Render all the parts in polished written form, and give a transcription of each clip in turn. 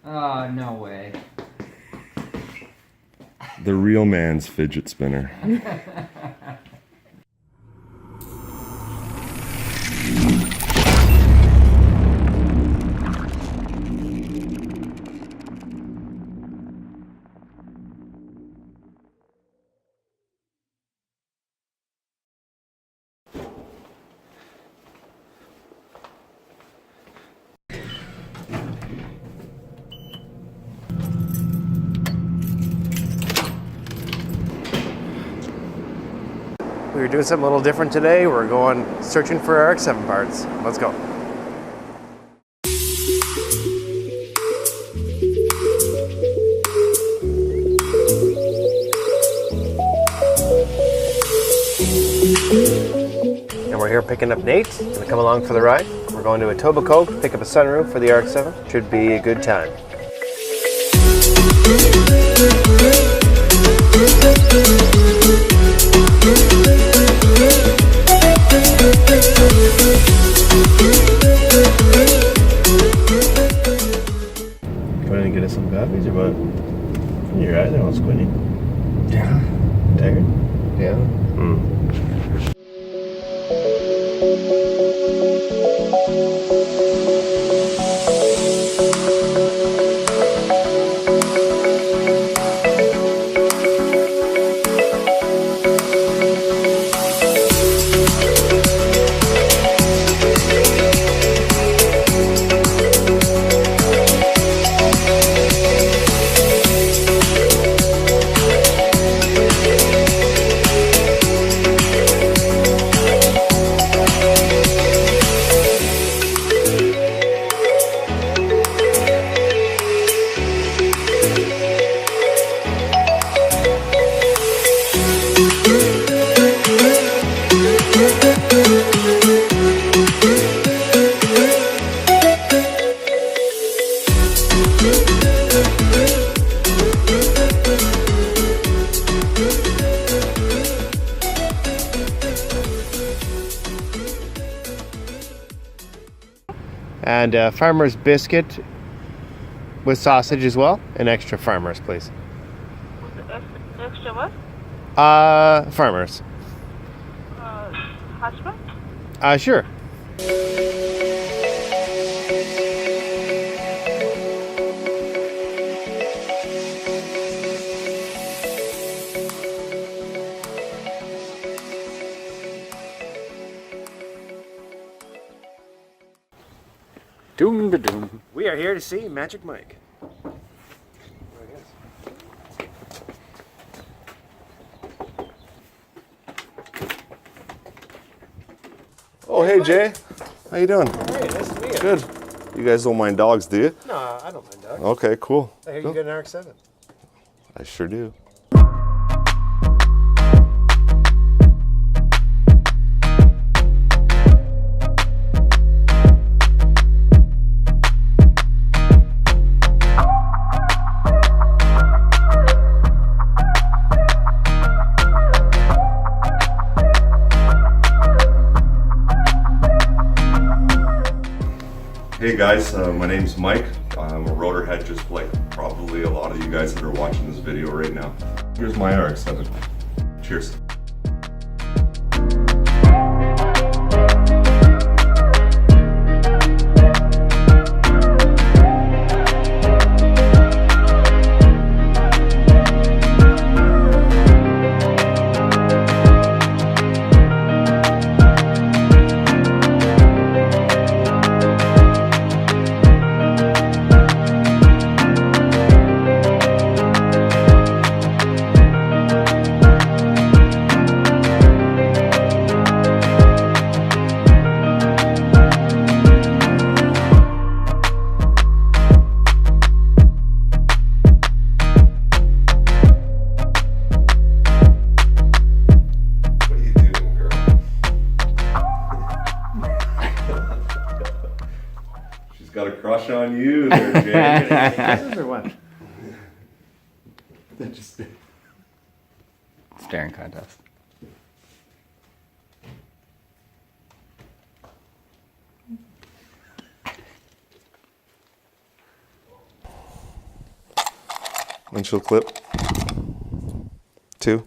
Oh, no way. The real man's fidget spinner. We were doing something a little different today. We're going searching for RX7 parts. Let's go. And we're here picking up Nate. Gonna come along for the ride. We're going to Etobikoke, pick up a sunroof for the RX7. Should be a good time. Come in and get us some coffees or what? Your eyes are all squinty. Yeah. Tired? Yeah. And a farmer's biscuit with sausage as well. And extra farmers, please. Extra what? Farmers. Hash brown? Sure. Doom da doom. We are here to see Magic Mike. Oh, hey Jay. How you doing? Hey, nice to meet you. Good. You guys don't mind dogs, do you? No, I don't mind dogs. Okay, cool. I hear Cool. you got an RX7. I sure do. Hey guys, my name's Mike. I'm a rotorhead just like probably a lot of you guys that are watching this video right now. Here's my RX7. Cheers. Got a crush on you there, Jay. Kisses or what? Just Staring contest. Windshield clip. 2.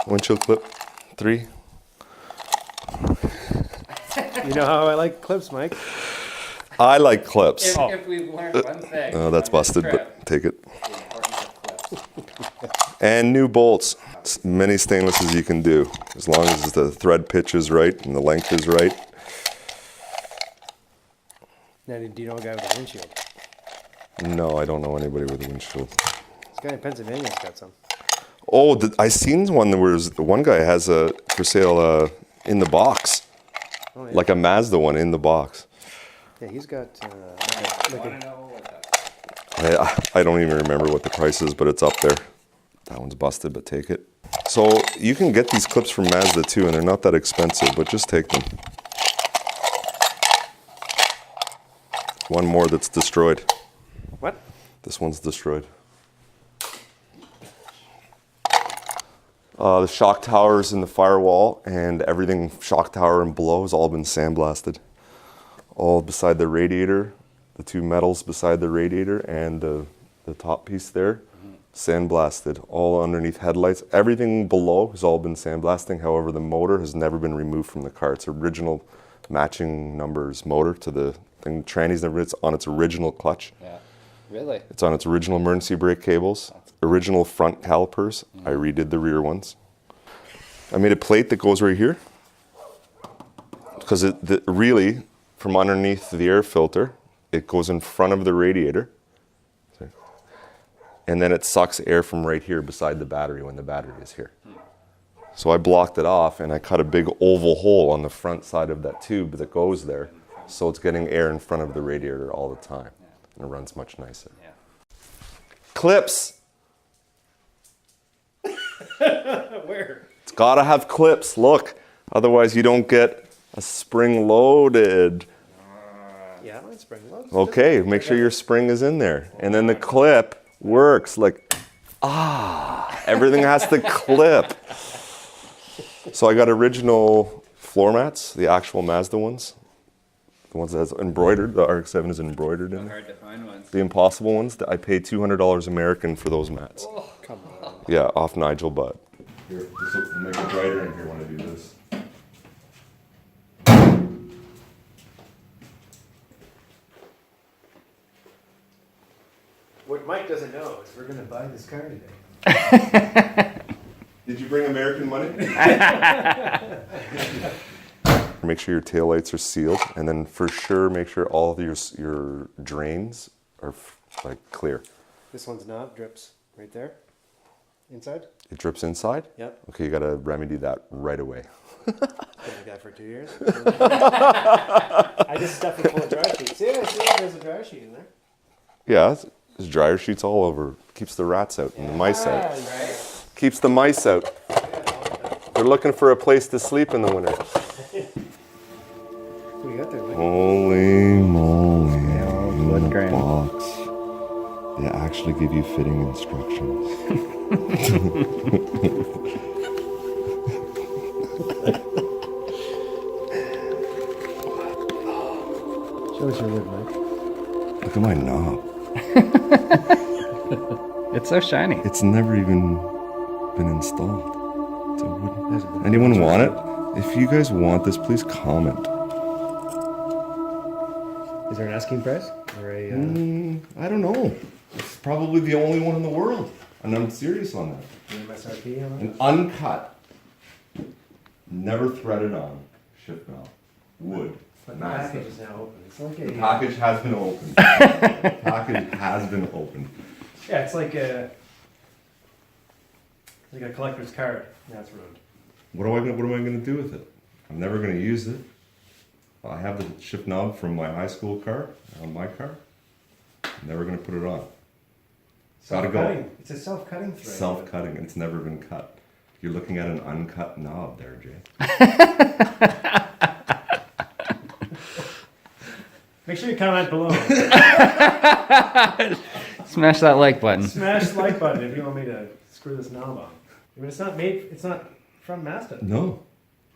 Windshield clip. 3. You know how I like clips, Mike. I like clips. If we've learned one thing. Oh, that's on this busted, trip, but take it. the importance of clips. And new bolts. As many stainlesses you can do, as long as the thread pitch is right and the length is right. Now, do you know a guy with a windshield? No, I don't know anybody with a windshield. This guy in Pennsylvania's got some. Oh, I seen one that was, one guy has a for sale in the box. Oh, yeah. Like a Mazda one in the box. Yeah, he's got I want to know what that. I don't even remember what the price is, but it's up there. That one's busted, but take it. So you can get these clips from Mazda too, and they're not that expensive, but just take them. One more that's destroyed. What? This one's destroyed. The shock towers in the firewall and everything shock tower and below has all been sandblasted. All beside the radiator, the 2 metals beside the radiator and the top piece there, sandblasted. All underneath headlights. Everything below has all been sandblasting. However, the motor has never been removed from the car. It's original matching numbers motor to the thing. Tranny's never, it's on its original clutch. Yeah. Really? It's on its original emergency brake cables, original front calipers. I redid the rear ones. I made a plate that goes right here because really, from underneath the air filter, it goes in front of the radiator. And then it sucks air from right here beside the battery when the battery is here. So I blocked it off and I cut a big oval hole on the front side of that tube that goes there. So it's getting air in front of the radiator all the time. And it runs much nicer. Yeah. Clips. Where? It's gotta have clips, look. Otherwise you don't get a spring loaded. Yeah, it's spring loads. Okay, make sure your spring is in there. And then the clip works like, everything has to clip. So I got original floor mats, the actual Mazda ones. The ones that's embroidered, the RX7 is embroidered in there. Hard to find ones. The impossible ones, I paid $200 American for those mats. Oh, Come on. Yeah, off Nigel Butt. Here, this will make it brighter in here when I do this. What Mike doesn't know is we're going to buy this car today. Did you bring American money? Make sure your taillights are sealed, and then for sure make sure all of your drains are like clear. This one's not, drips right there. Inside? It drips inside? Yep. Okay, you gotta remedy that right away. Been like that for 2 years. I just stuffed it full of dry sheets. Yeah, see, there's a dry sheet in there. Yeah, there's dryer sheets all over. Keeps the rats out and the mice out. right. Keeps the mice out. They're looking for a place to sleep in the winter. What do you got there, Mike? Holy moly. wood in a grain. box. They actually give you fitting instructions. Show us your lid, Mike. Look at my knob. It's so shiny. It's never even been installed. It's a wooden. Anyone want it? If you guys want this, please comment. Is there an asking price? Or a, I don't know. It's probably the only one in the world. And I'm serious on that. MSRP on it? An uncut, never threaded on shift valve. Wood. But the package is now open. It's like The a... package has been opened. The package has been opened. Yeah, it's like a collector's card. That's ruined. What am I gonna do with it? I'm never gonna use it. I have the shift knob from my high school car on my car. I'm never gonna put it on. Gotta go. It's a self-cutting thread. Self-cutting. It's never been cut. You're looking at an uncut knob there, Jay. Make sure you comment below. Smash that like button. Smash the like button if you want me to screw this knob on. I mean, it's not from Mazda. No.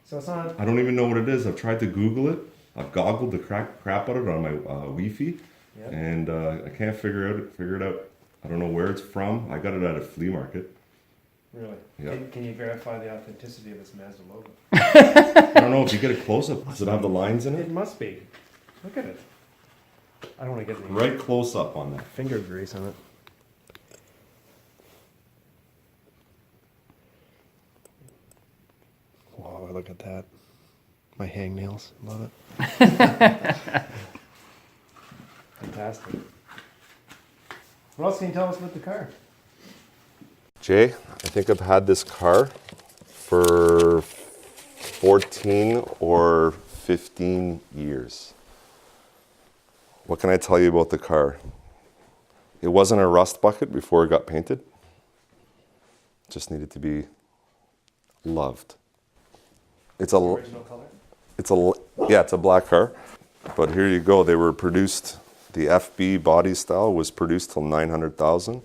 So it's not... I don't even know what it is. I've tried to Google it. I've goggled the crap out of it on my Wi-Fi. Yep. And I can't figure it out. I don't know where it's from. I got it at a flea market. Really? Yeah. Can you verify the authenticity of this Mazda logo? I don't know if you get a close-up. Does it have the lines in It it? must be. Look at it. I don't want to get any Right close-up on that. finger grease on it. Wow, look at that. My hangnails. Love it. Fantastic. What else can you tell us about the car? Jay, I think I've had this car for 14 or 15 years. What can I tell you about the car? It wasn't a rust bucket before it got painted. It just needed to be loved. It's a Original color? it's a black car. But here you go. They were produced, the FB body style was produced till 900,000.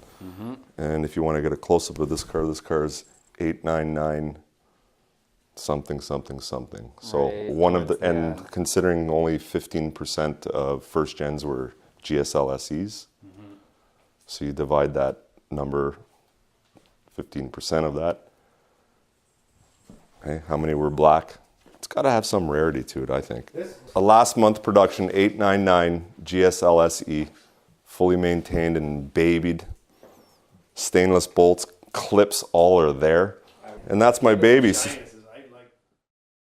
And if you want to get a close-up of this car is 899 something something something. So Right, one of the, towards the and end. considering only 15% of first gens were Gsl Scs, so you divide that number, 15% of that. Okay, how many were black? It's got to have some rarity to it, I think. A last month production 899 Gsl Se, fully maintained and babied. Stainless bolts, clips, all are there. And that's my baby.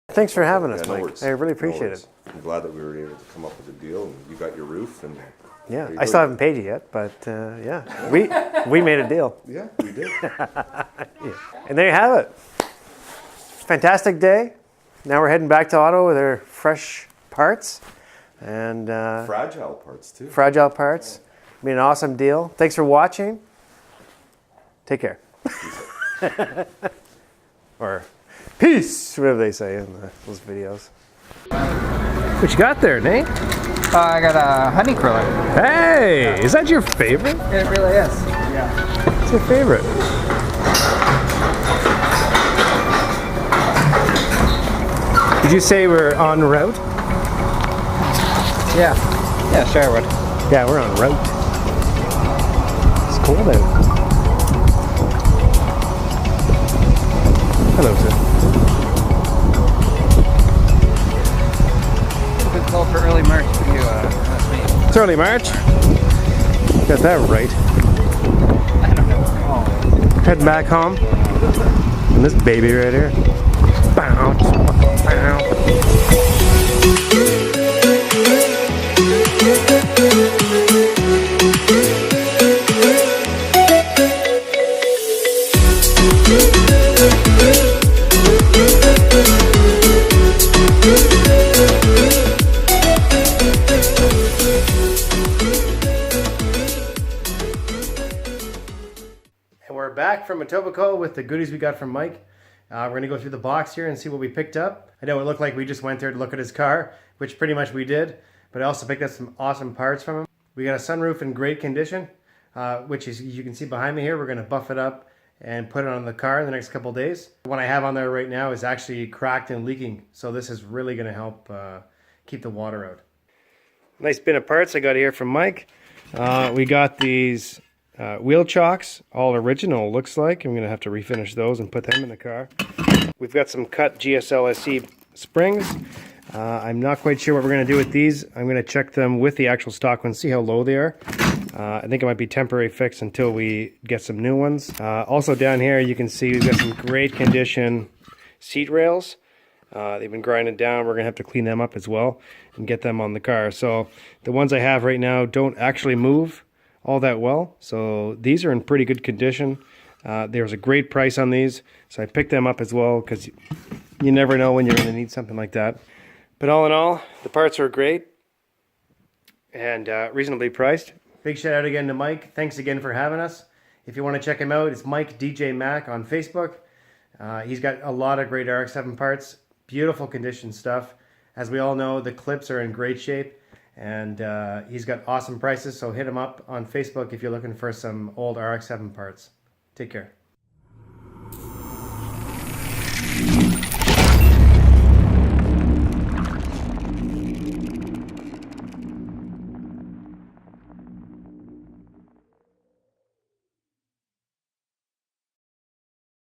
Thanks for having us, Yeah, no Mike. worries. I really No appreciate worries. it. I'm glad that we were able to come up with a deal. And you got your roof, and Yeah, there you I go. still haven't paid you yet, but yeah, we made a deal. Yeah, we did. And there you have it. Fantastic day. Now we're heading back to Otto with our fresh parts and Fragile parts too. fragile parts. Been an awesome deal. Thanks for watching. Take care. Or peace, whatever they say in those videos. What you got there, Nate? I got a honey cruller. Hey, is that your favorite? It really is. Yeah. What's your favorite? Did you say we're en route? Yeah. Yeah, sure I would. Yeah, we're en route. It's cold out. Hello, sir. A little bit cold for early March for you last week. It's early March. Got that right. I don't know. Oh. Heading back home. And this baby right here. Bounce, bounce. And we're back from Etobikoke with the goodies we got from Mike. We're going to go through the box here and see what we picked up. I know it looked like we just went there to look at his car, which pretty much we did, but I also picked up some awesome parts from him. We got a sunroof in great condition, which is, you can see behind me here. We're going to buff it up and put it on the car in the next couple days. The one I have on there right now is actually cracked and leaking, so this is really going to help keep the water out. Nice bin of parts I got here from Mike. We got these wheel chocks, all original looks like. I'm going to have to refinish those and put them in the car. We've got some cut Gsl Sc Springs. I'm not quite sure what we're going to do with these. I'm going to check them with the actual stock ones, see how low they are. I think it might be temporary fix until we get some new ones. Also down here you can see we've got some great condition seat rails. They've been grinded down. We're going to have to clean them up as well and get them on the car. So the ones I have right now don't actually move all that well. So these are in pretty good condition. There's a great price on these. So I picked them up as well because you never know when you're going to need something like that. But all in all, the parts are great and reasonably priced. Big shout out again to Mike. Thanks again for having us. If you want to check him out, it's Mike DJ Mac on Facebook. He's got a lot of great RX7 parts. Beautiful condition stuff. As we all know, the clips are in great shape. And he's got awesome prices, so hit him up on Facebook if you're looking for some old RX7 parts. Take care.